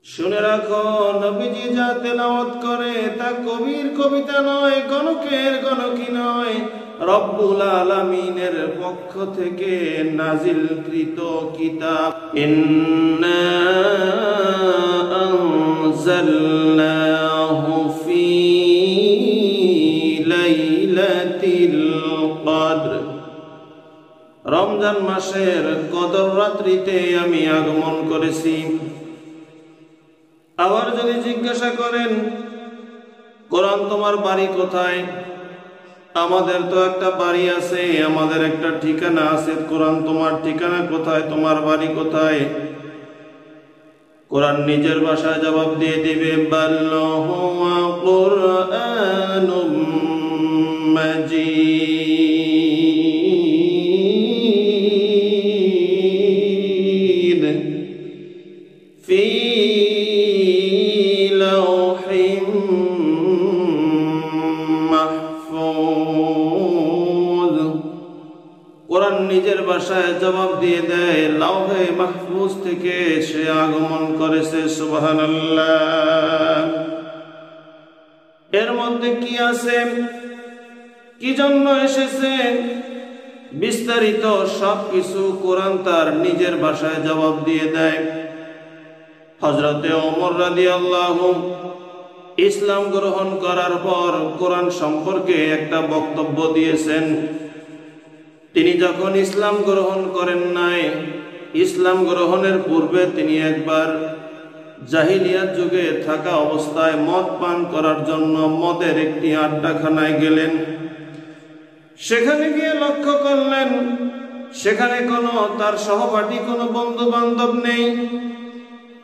শুনে রাখো, নবীজি যা তেলাওয়াত করে তা কবির কবিতা নয়, গণকের গণকী নয়, রব্বুল আলামিনের পক্ষ থেকে নাজিলকৃত কিতাব। ইন্না আনজালনাহু ফি লাইলাতিল কদর। রমজান মাসের কদর রাত্রিতে আমি আগমন করেছি। আবার যদি জিজ্ঞাসা করেন, কোরআন তোমার বাড়ি কোথায়? আমাদের তো একটা বাড়ি আছে, আমাদের একটা ঠিকানা আছে। কোরআন তোমার ঠিকানা কোথায়, তোমার বাড়ি কোথায়? কোরআন নিজের ভাষায় জবাব দিয়ে দিবে, বাল হুয়া কুরআনুম মাজিদ ফি লাওহিম মাহফুজ। কোরআন নিজের ভাষায় জবাব দিয়ে দেয়, লাওহে মাহফুজ থেকে সে আগমন করেছে। সুবহানাল্লাহ। এর মধ্যে কি আছে, কি জন্য এসেছে, বিস্তারিত সবকিছু কোরআন তার নিজের ভাষায় জবাব দিয়ে দেয়। হযরতে ওমর রাদিয়াল্লাহু ইসলাম গ্রহণ করার পর কোরআন সম্পর্কে একটা বক্তব্য দিয়েছেন। তিনি যখন ইসলাম গ্রহণ করেন নাই, ইসলাম গ্রহণের পূর্বে তিনি একবার জাহিলিয়াত যুগে থাকা অবস্থায় মদ পান করার জন্য মদের একটি আড্ডাখানায় গেলেন। সেখানে গিয়ে লক্ষ্য করলেন সেখানে কোনো তার সহপাঠী, কোনো বন্ধু বান্ধব নেই।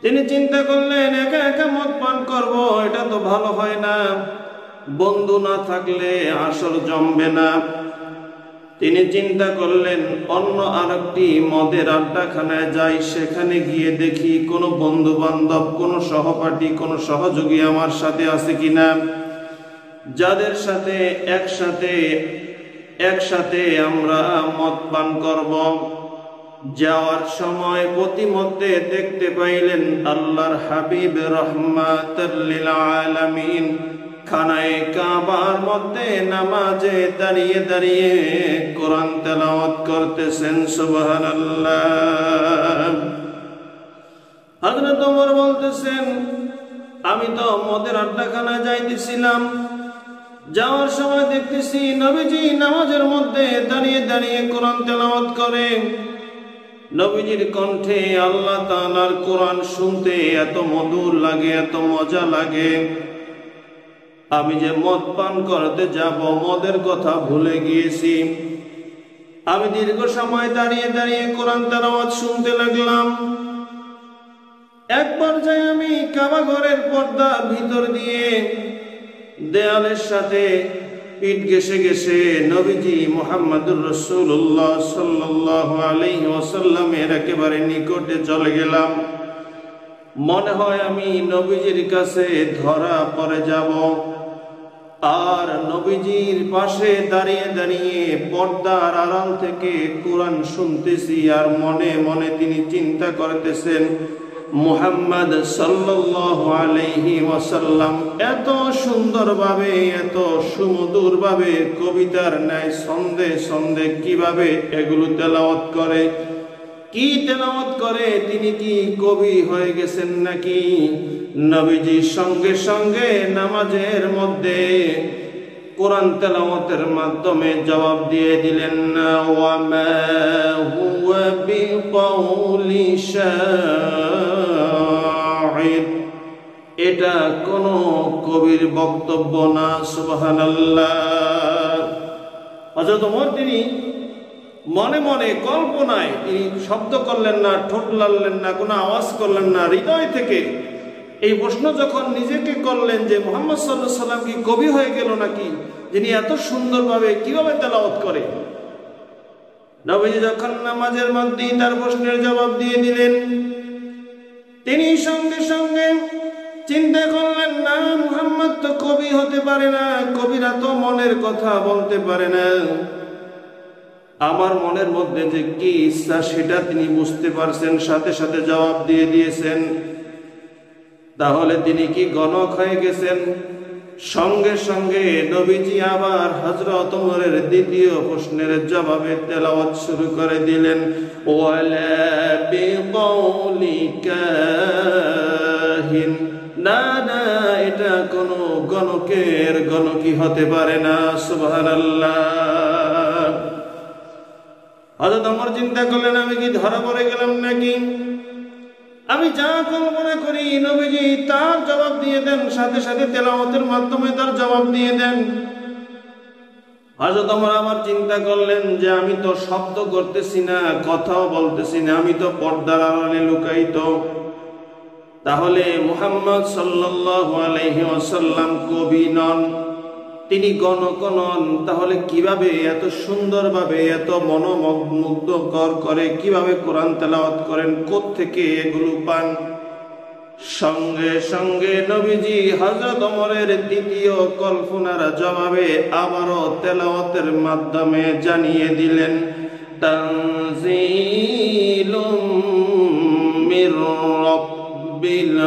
তিনি চিন্তা করলেন, একা একা মদ পান করব, এটা তো ভালো হয় না, বন্ধু না থাকলে আসর জমবে না। তিনি চিন্তা করলেন, অন্য আরেকটি মদের আড্ডাখানায় যাই, সেখানে গিয়ে দেখি কোনো বন্ধু বান্ধব, কোনো সহপাঠী, কোনো সহযোগী আমার সাথে আছে কিনা, যাদের সাথে একসাথে আমরা মদ পান করব। যাওয়ার সময় প্রতিমধ্যে দেখতে পাইলেন আল্লাহর হাবিব রাহমাতাল লিল আলামিন খানায়ে কাবার মধ্যে নামাজে দাঁড়িয়ে দাঁড়িয়ে কোরআন তেলাওয়াত করতেছেন। সুবহানাল্লাহ। হযরত ওমর বলতেছেন, আমি তো মদের আড্ডাখানায় যাইতেছিলাম, যাওয়ার সময় দেখতেছি নবীজি নামাজের মধ্যে দাঁড়িয়ে দাঁড়িয়ে কোরআন তেলাওয়াত করে। নবীজির কণ্ঠে আল্লাহ তাআলার কোরআন শুনতে এত মধুর লাগে, এত মজা লাগে। আমি যে মদ পান করতে যাব, মদের কথা ভুলে গিয়েছি। আমি দীর্ঘ সময় দাঁড়িয়ে দাঁড়িয়ে কোরআন তেলাওয়াত শুনতে লাগলাম। এক পর্যায়ে আমি কাবা ঘরের পর্দা ভিতর দিয়ে দেয়ালের সাথে পিঠ ঘেঁষে ঘেঁষে নবীজি মুহাম্মদুর রাসূলুল্লাহ সাল্লাল্লাহু আলাইহি ওয়াসাল্লামের একেবারে নিকটে চলে গেলাম। মনে হয় আমি নবীজির কাছে ধরা পড়ে যাব। আর নবীজির পাশে দাঁড়িয়ে দাঁড়িয়ে পর্দার আড়াল থেকে কোরআন শুনতেছি, আর মনে মনে তিনি চিন্তা করতেছেন, মুহাম্মদ সাল্লাল্লাহু আলাইহি ওয়াসাল্লাম এত সুন্দরভাবে, এত সুমধুরভাবে কবিতার ন্যায় ছন্দে ছন্দে কিভাবে এগুলো তেলাওয়াত করে, কি তেলাওয়াত করে, তিনি কি কবি হয়ে গেছেন নাকি? নবীজি সঙ্গে সঙ্গে নামাজের মধ্যে কোরআন তেলাওয়াতের মাধ্যমে জবাব দিয়ে দিলেন, ওয়া মা হুয়া বিকাউলি শাইর, এটা কোনো কবির বক্তব্য না। সুবহানাল্লাহ। হযরত ওমর তিনি মনে মনে কল্পনায় তিনি শব্দ করলেন না, ঠোঁট লাললেন না, কোনো আওয়াজ করলেন না, হৃদয় থেকে এই প্রশ্ন যখন নিজেকে করলেন যে মুহাম্মদ সাল্লাল্লাহু আলাইহি ওয়াসাল্লাম কি কবি হয়ে গেল নাকি, যিনি এত সুন্দরভাবে কিভাবে তেলাওয়াত করে। নবীজি যখন নামাজের মধ্যে তার প্রশ্নের জবাব দিয়ে দিলেন, তিনি সঙ্গে সঙ্গে চিন্তা করলেন, না, মুহাম্মদ তো কবি হতে পারে না, কবিরা তো মনের কথা বলতে পারে না। আমার মনের মধ্যে যে কি ইচ্ছা সেটা তিনি বুঝতে পারছেন, সাথে সাথে জবাব দিয়ে দিয়েছেন। তাহলে তিনি কি গণক হয়ে গেছেন? সঙ্গে সঙ্গে নবীজি আবার হযরত ওমরের দ্বিতীয় প্রশ্নের জবাবে তেলাওয়াত শুরু করে দিলেন, ওয়ালা বিকাউলি কাহিন, না না, এটা কোনো গণকের গণকই হতে পারে না। সুবহানাল্লাহ। হযরত ওমর চিন্তা করলেন, আমি কি ধরা পড়ে গেলাম নাকি? আমি যা কল্পনা করি নবীজি তার জবাব দিয়ে দেন, সাথে সাথে তেলাওয়াতের মাধ্যমে তার জবাব দিয়ে দেন। হযরত ওমর আবার চিন্তা করলেন যে আমি তো শব্দ করতেছি না, কথাও বলতেছি না, আমি তো পর্দার আড়ালে লুকায়িত। তাহলে মুহাম্মদ সাল্লাল্লাহু আলাইহি ওয়াসাল্লাম কবি নন, তিনি গণক নন, তাহলে কিভাবে এত সুন্দরভাবে এত মনোমুগ্ধকর করে কিভাবে কোরআন তেলাওয়াত করেন? কোত্থেকে এগুলো পান? সঙ্গে সঙ্গে নবীজি হযরত ওমরের দ্বিতীয় কল্পনার জবাবে আবারও তেলাওয়াতের মাধ্যমে জানিয়ে দিলেন, তানজিলুম মির রাব্বিল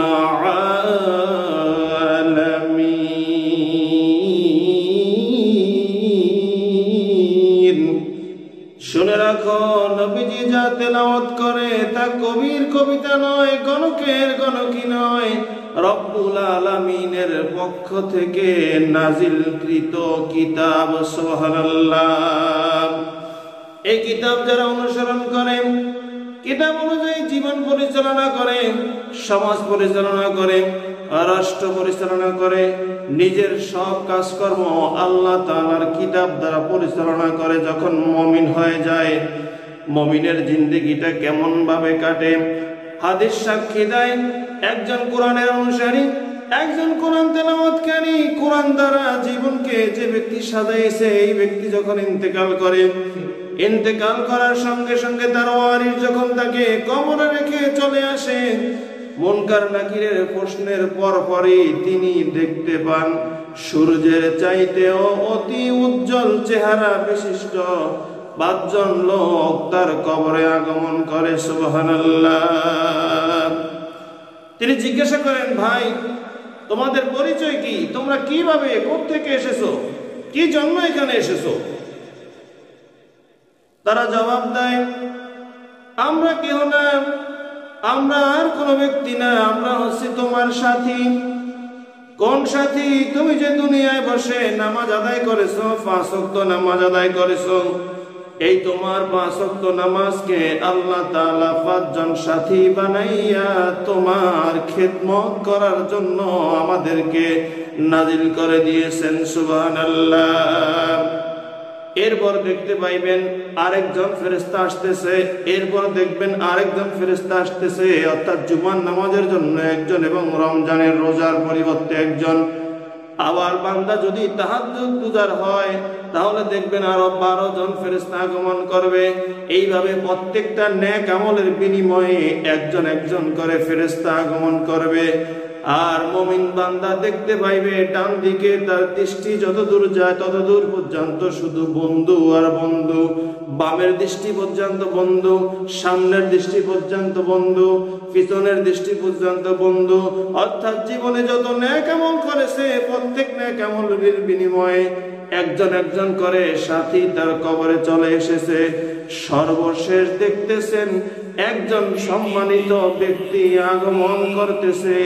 আলামিন। শুনে রাখো, নবীজি যা তেলাওয়াত করে তা কবির কবিতা নয়, গণকের গণকি নয়, রব্বুল আলামিনের পক্ষ থেকে নাজিলকৃত কিতাব। সুবহানাল্লাহ। এই কিতাব যারা অনুসরণ করে, কিতাব অনুযায়ী জীবন পরিচালনা করে, সমাজ পরিচালনা করে, রাষ্ট্র পরিচালনা করে, নিজের সব কাজকর্ম আল্লাহ তাআলার কিতাব দ্বারা পরিচালনা করে, যখন মুমিন হয়ে যায়, মুমিনের জিন্দেগিটা কেমন ভাবে কাটে? হাদিস সাক্ষী দেয়, একজন কোরআনের অনুসারী, একজন কোরআন তেলাওয়াতকারী, কোরআন দ্বারা জীবনকে যে ব্যক্তি সাজাইছে, এই ব্যক্তি যখন ইন্তেকাল করে, ইন্তেকাল করার সঙ্গে সঙ্গে তার ওয়ারিস যখন তাকে কবরে রেখে চলে আসে, মুনকার নাকিরের প্রশ্নের পরপরই তিনি দেখতে পান সূর্যের চাইতেও অতি উজ্জ্বল চেহারা বিশিষ্ট 5 জন লোক তার কবরে আগমন করে। সুবহানাল্লাহ। তিনি জিজ্ঞাসা করেন, ভাই তোমাদের পরিচয় কি? তোমরা কিভাবে, কোত্থেকে এসেছো, কি জন্য এখানে এসেছো? তারা জবাব দেয়, আমরা কেহ না, আমরা আর কোনো ব্যক্তি না, আমরা হচ্ছি তোমার সাথী। কোন সাথী? তুমি যে দুনিয়ায় বসে নামাজ আদায় করেছো, 5 ওয়াক্ত নামাজ আদায় করেছো, এই তোমার 5 ওয়াক্ত নামাজকে আল্লাহ তাআলা 5 জন সাথী বানাইয়া তোমার খেদমত করার জন্য আমাদেরকে নাজিল করে দিয়েছেন। সুবহানাল্লাহ। এরপর দেখতে পাইবেন আরেকজন ফেরেশতা আসতেছে, এরপর দেখবেন আরেকজন ফেরেশতা আসতেছে, অর্থাৎ জুমার নামাজের জন্য একজন এবং রমজানের রোজার পরিবর্তে একজন। আবার বান্দা যদি তাহাজ্জুদ গুজার হয় তাহলে দেখবেন আরো 12 জন ফেরেশতা আগমন করবে। এইভাবে প্রত্যেকটা নেক আমলের বিনিময়ে একজন একজন করে ফেরেশতা আগমন করবে। আর মুমিন বান্দা দেখতে পাইবে ডান দিকে তার দৃষ্টি যত দূর যায় তত দূর পর্যন্ত শুধু বন্ধু আর বন্ধু, বামের দৃষ্টি পর্যন্ত বন্ধু, সামনের দৃষ্টি পর্যন্ত বন্ধু, পিছনের দৃষ্টি পর্যন্ত বন্ধু। অর্থাৎ জীবনে যত নেক আমল করেছে প্রত্যেক নেক আমলের বিনিময়ে একজন একজন করে সাথী তার কবরে চলে এসেছে। সর্বশেষ দেখতেছেন একজন সম্মানিত ব্যক্তি আগমন করতেছে।